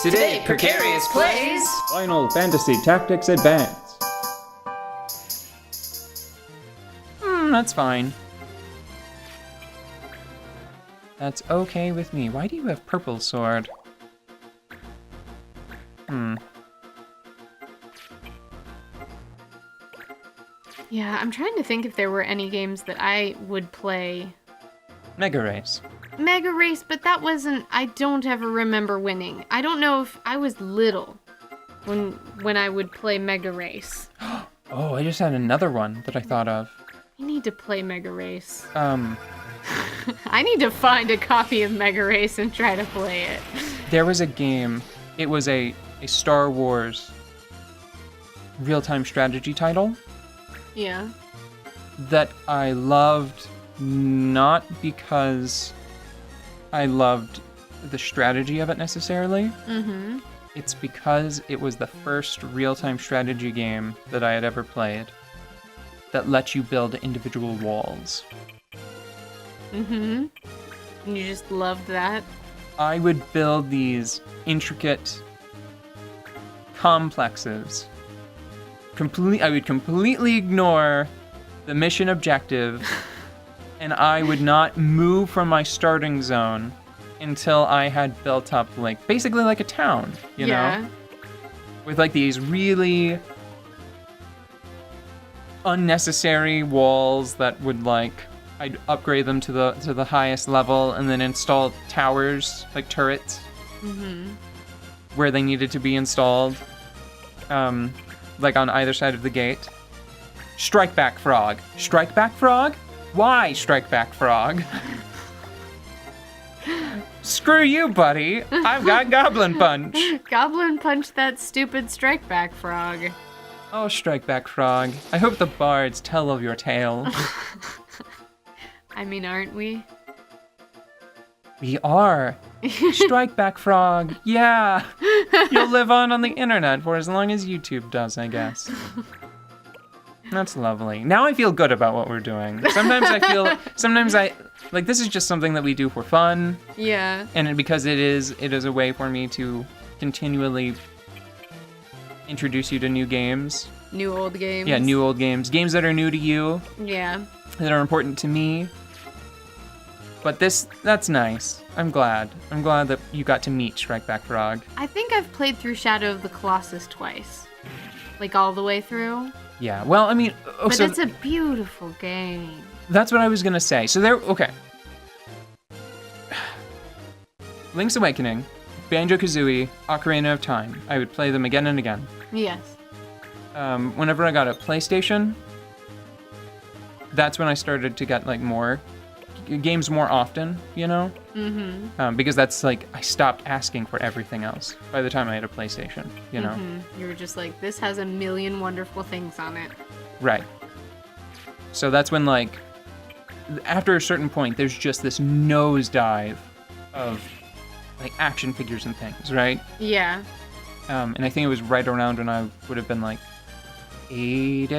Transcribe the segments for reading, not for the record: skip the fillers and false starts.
Today, Precarious plays Final Fantasy Tactics Advance. That's fine. That's okay with me. Why do you have purple sword? Yeah, I'm trying to think if there were any games that I would play. Mega Race. Mega Race, but that wasn't... I don't ever remember winning. I don't know if I was little when I would play Mega Race. Oh, I just had another one that I thought of. I need to play Mega Race. I need to find a copy of Mega Race and try to play it. There was a game. It was a Star Wars real-time strategy title Yeah. that I loved, not because I loved the strategy of it necessarily. Mm-hmm. It's because it was the first real-time strategy game that I had ever played that lets you build individual walls. Mm-hmm. You just loved that? I would build these intricate complexes. I would completely ignore the mission objective, and I would not move from my starting zone until I had built up, like, basically like a town, you know? With, like, these really unnecessary walls that would, like, I'd upgrade them to the highest level and then install towers, like turrets, where they needed to be installed, like on either side of the gate. Strikeback Frog. Strikeback Frog? Why Strikeback Frog? Screw you, buddy. I've got Goblin Punch. Goblin Punch that stupid Strikeback Frog. Oh, Strikeback Frog. I hope the bards tell of your tale. I mean, aren't we? We are. Strikeback Frog. Yeah. You'll live on the internet for as long as YouTube does, I guess. That's lovely. Now I feel good about what we're doing. Sometimes I like, this is just something that we do for fun. Yeah. And because it is a way for me to continually introduce you to new games. New old games. Yeah, new old games. Games that are new to you. Yeah. That are important to me. But that's nice. I'm glad that you got to meet Strikeback Frog. I think I've played through Shadow of the Colossus twice. Like, all the way through. Yeah, well, I mean... Oh, but it's a beautiful game. That's what I was gonna say. So okay. Link's Awakening, Banjo-Kazooie, Ocarina of Time. I would play them again and again. Yes. Whenever I got a PlayStation, that's when I started to get, like, more games more often, you know? Mm-hmm. Because that's, like, I stopped asking for everything else by the time I had a PlayStation, you know? Mm-hmm. You were just like, this has a million wonderful things on it. Right. So that's when, like, after a certain point, there's just this nosedive of, like, action figures and things, right? Yeah. And I think it was right around when I would have been, like, 8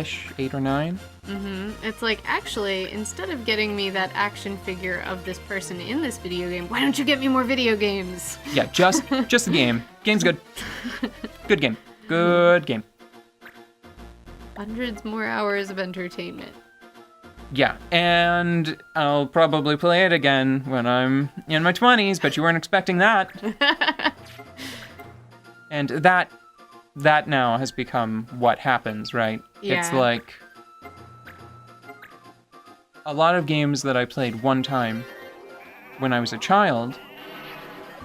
or 9. Mm-hmm. It's like, actually, instead of getting me that action figure of this person in this video game, why don't you get me more video games? Yeah, just the game. Game's good. Good game. Good game. Hundreds more hours of entertainment. Yeah, and I'll probably play it again when I'm in my 20s, but you weren't expecting that. And that now has become what happens, right? Yeah. It's like a lot of games that I played one time when I was a child,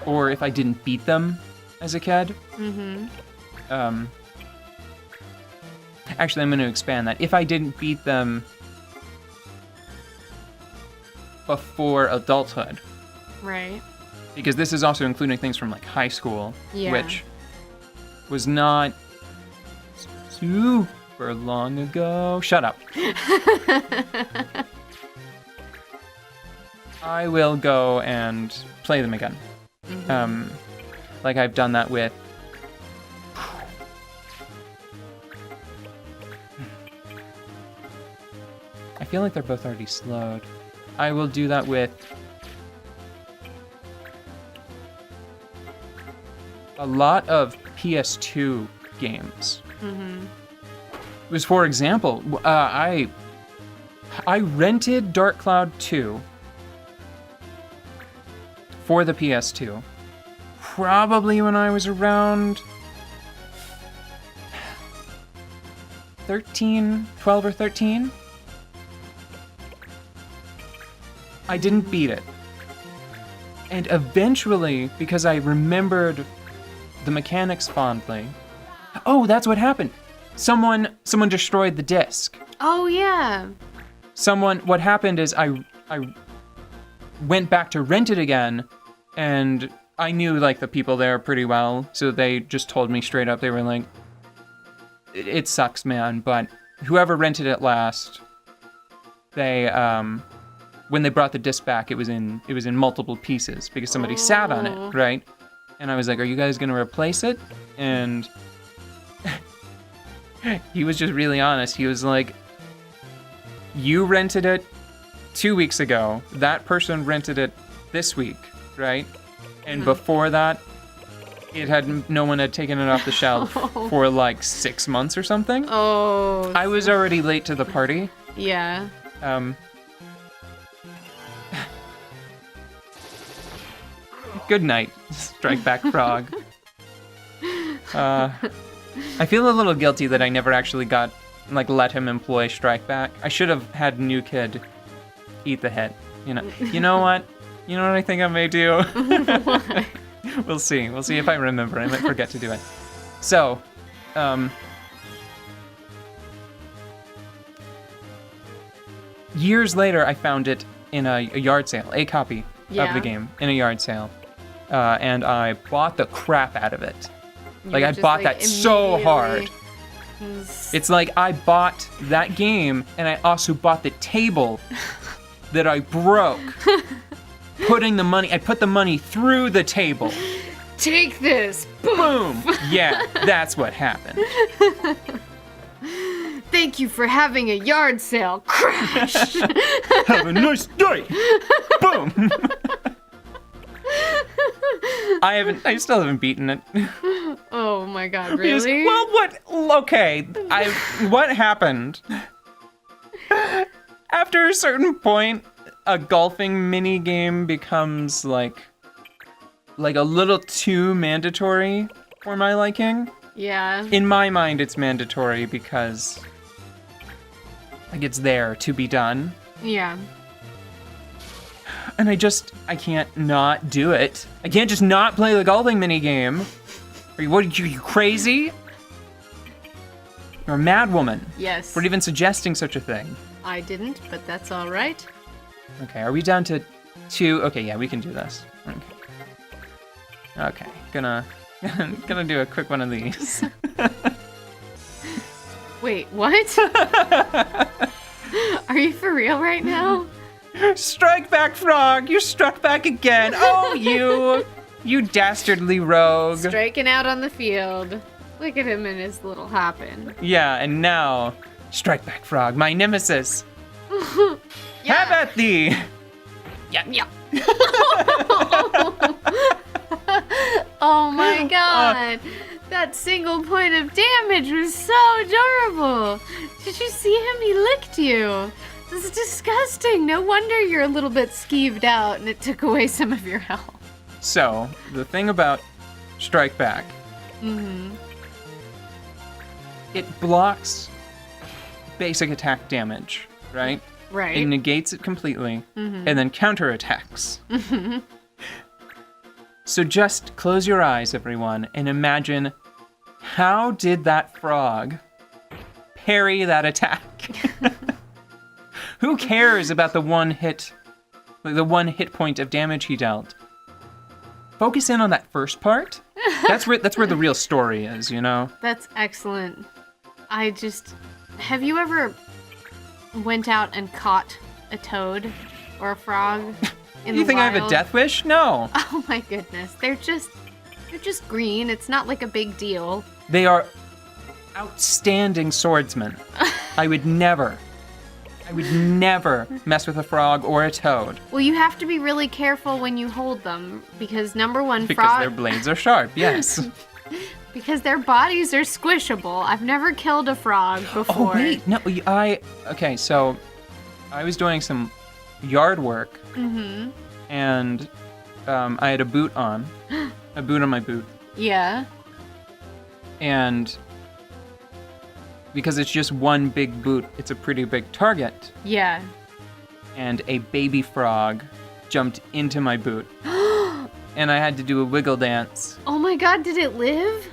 or if I didn't beat them as a kid. Mm-hmm. Actually, I'm going to expand that. If I didn't beat them before adulthood. Right. Because this is also including things from, like, high school, Yeah. which was not super long ago. Shut up. I will go and play them again. Mm-hmm. Like I've done that with... I feel like they're both already slowed. I will do that with... a lot of PS2 games. It was, for example, I rented Dark Cloud 2 for the PS2, probably when I was around 12 or 13. I didn't beat it. And eventually, because I remembered the mechanics fondly, oh, that's what happened. Someone destroyed the disc. Oh, yeah. What happened is I went back to rent it again, and I knew, like, the people there pretty well, so they just told me straight up. They were like, it sucks, man, but whoever rented it last, they, when they brought the disc back, it was in multiple pieces because somebody sat on it, right? And I was like, are you guys gonna replace it? And he was just really honest. He was like, you rented it 2 weeks ago. That person rented it this week, right? And before that, no one had taken it off the shelf for like 6 months or something. Oh. I was already late to the party. Yeah. Good night, Strikeback Frog. I feel a little guilty that I never actually let him employ Strikeback. I should have had New Kid eat the head. You know what? You know what I think I may do? We'll see. We'll see if I remember. I might forget to do it. So, years later, I found it in a yard sale, a copy of the game in a yard sale. And I bought the crap out of it. Like, I bought that so hard. It's like I bought that game, and I also bought the table that I broke. I put the money through the table. Take this. Boom. Yeah, that's what happened. Thank you for having a yard sale. Crash. Have a nice day. Boom. I still haven't beaten it. Oh my god, really? Okay, what happened? After a certain point, a golfing mini game becomes like a little too mandatory for my liking. Yeah. In my mind, it's mandatory because like it's there to be done. Yeah. And I can't not do it. I can't just not play the golfing mini game. Are you crazy? You're a mad woman. Yes. For even suggesting such a thing. I didn't, but that's all right. Okay, are we down to 2? Okay, yeah, we can do this. Okay, gonna do a quick one of these. Wait, what? Are you for real right now? Strikeback Frog, you struck back again. Oh, you dastardly rogue. Striking out on the field. Look at him and his little hoppin'. Yeah, and now, Strikeback Frog, my nemesis. Yeah. Have at thee. Yeah. Oh my god. That single point of damage was so adorable. Did you see him? He licked you. This is disgusting. No wonder you're a little bit skeeved out and it took away some of your health. So, the thing about Strikeback, it blocks basic attack damage, right? Right. It negates it completely, and then counterattacks. So just close your eyes, everyone, and imagine, how did that frog parry that attack? Who cares about the one hit point of damage he dealt? Focus in on that first part. That's where the real story is, you know? That's excellent. Have you ever went out and caught a toad or a frog in the You think wild? I have a death wish? No. Oh my goodness. They're just green. It's not like a big deal. They are outstanding swordsmen. I would never I would never mess with a frog or a toad. Well, you have to be really careful when you hold them because number one, Because their blades are sharp, yes. Because their bodies are squishable. I've never killed a frog before. Oh, wait, no, okay, so I was doing some yard work, and I had a boot on my boot, Yeah. and because it's just one big boot, it's a pretty big target, Yeah. and a baby frog jumped into my boot, and I had to do a wiggle dance. Oh my god, did it live?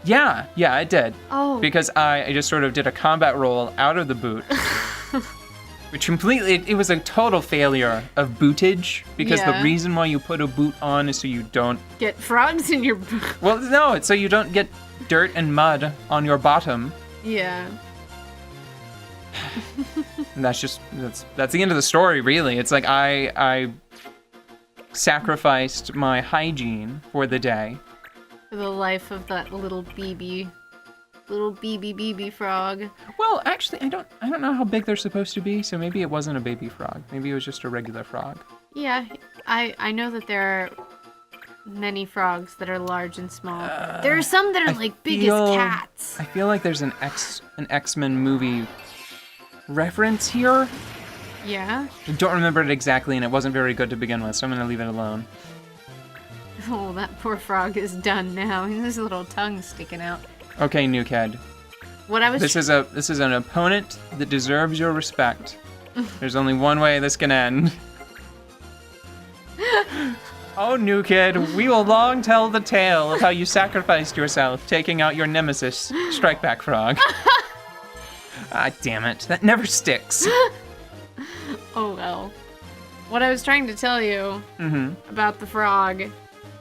Yeah, it did. Oh. Because I just sort of did a combat roll out of the boot. Which completely, it was a total failure of bootage. Because the Yeah. reason why you put a boot on is so you don't... Get frogs in your boot. Well, no, it's so you don't get dirt and mud on your bottom. Yeah. And that's the end of the story, really. It's like I sacrificed my hygiene for the day. For the life of that little BB frog. Well, actually, I don't know how big they're supposed to be, so maybe it wasn't a baby frog. Maybe it was just a regular frog. Yeah, I know that there are many frogs that are large and small. There are some that are like big as cats. I feel like there's an X-Men movie reference here. Yeah? I don't remember it exactly, and it wasn't very good to begin with, so I'm gonna leave it alone. Oh, that poor frog is done now. His little tongue sticking out. Okay, Nukehead. What I was This is an opponent that deserves your respect. There's only one way this can end. Oh, Nukehead, we will long tell the tale of how you sacrificed yourself, taking out your nemesis, Strikeback Frog. Ah, damn it. That never sticks. Oh well. What I was trying to tell you about the frog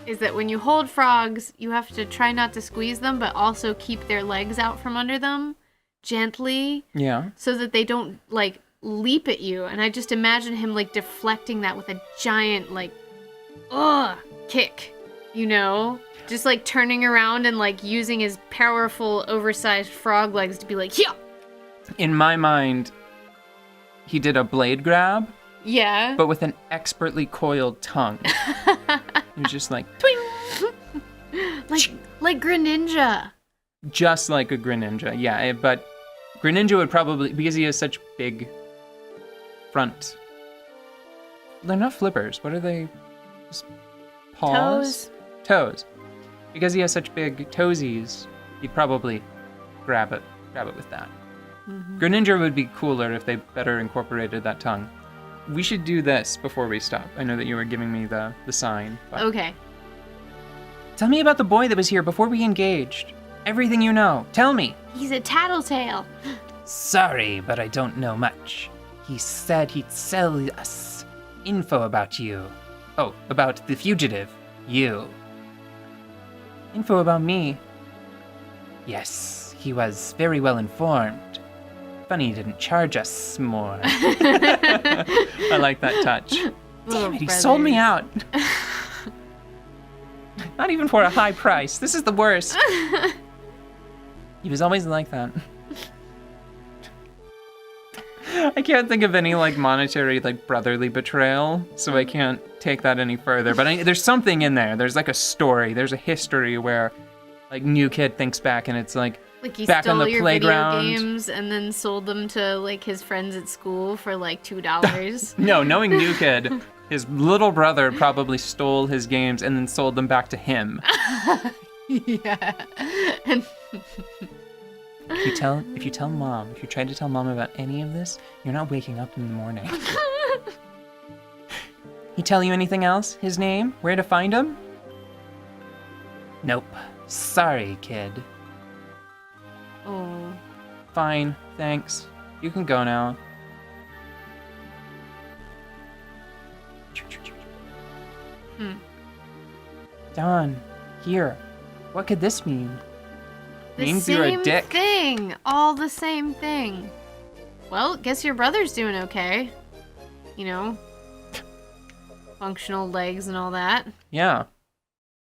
is that when you hold frogs, you have to try not to squeeze them, but also keep their legs out from under them gently. Yeah. So that they don't, like, leap at you. And I just imagine him, like, deflecting that with a giant, like, kick, you know? Just, like, turning around and, like, using his powerful, oversized frog legs to be like, yeah! In my mind, he did a blade grab, Yeah. but with an expertly coiled tongue. He was just like, twing! Like Greninja. Just like a Greninja, yeah. But Greninja would probably, because he has such big front. They're not flippers. What are they? Just paws? Toes. Because he has such big toesies, he'd probably grab it with that. Greninja would be cooler if they better incorporated that tongue. We should do this before we stop. I know that you were giving me the sign. But... Okay. Tell me about the boy that was here before we engaged. Everything you know. Tell me. He's a tattletale. Sorry, but I don't know much. He said he'd sell us info about you. Oh, about the fugitive. You. Info about me. Yes, he was very well informed. Funny he didn't charge us more. I like that touch. Little He sold me out. Not even for a high price. This is the worst. He was always like that. I can't think of any like monetary like brotherly betrayal, so I can't take that any further. But there's something in there. There's like a story. There's a history where like New Kid thinks back and it's like he back on stole the your playground. video games and then sold them to like his friends at school for like $2. No, knowing New Kid, his little brother probably stole his games and then sold them back to him. Yeah. And If you try to tell mom about any of this, you're not waking up in the morning. He tell you anything else? His name? Where to find him? Nope. Sorry, kid. oh, Fine, thanks. You can go now. Don, here. What could this mean? the Means same you're a dick. thing. All the same thing. Well, guess your brother's doing okay. You know, functional legs and all that. Yeah.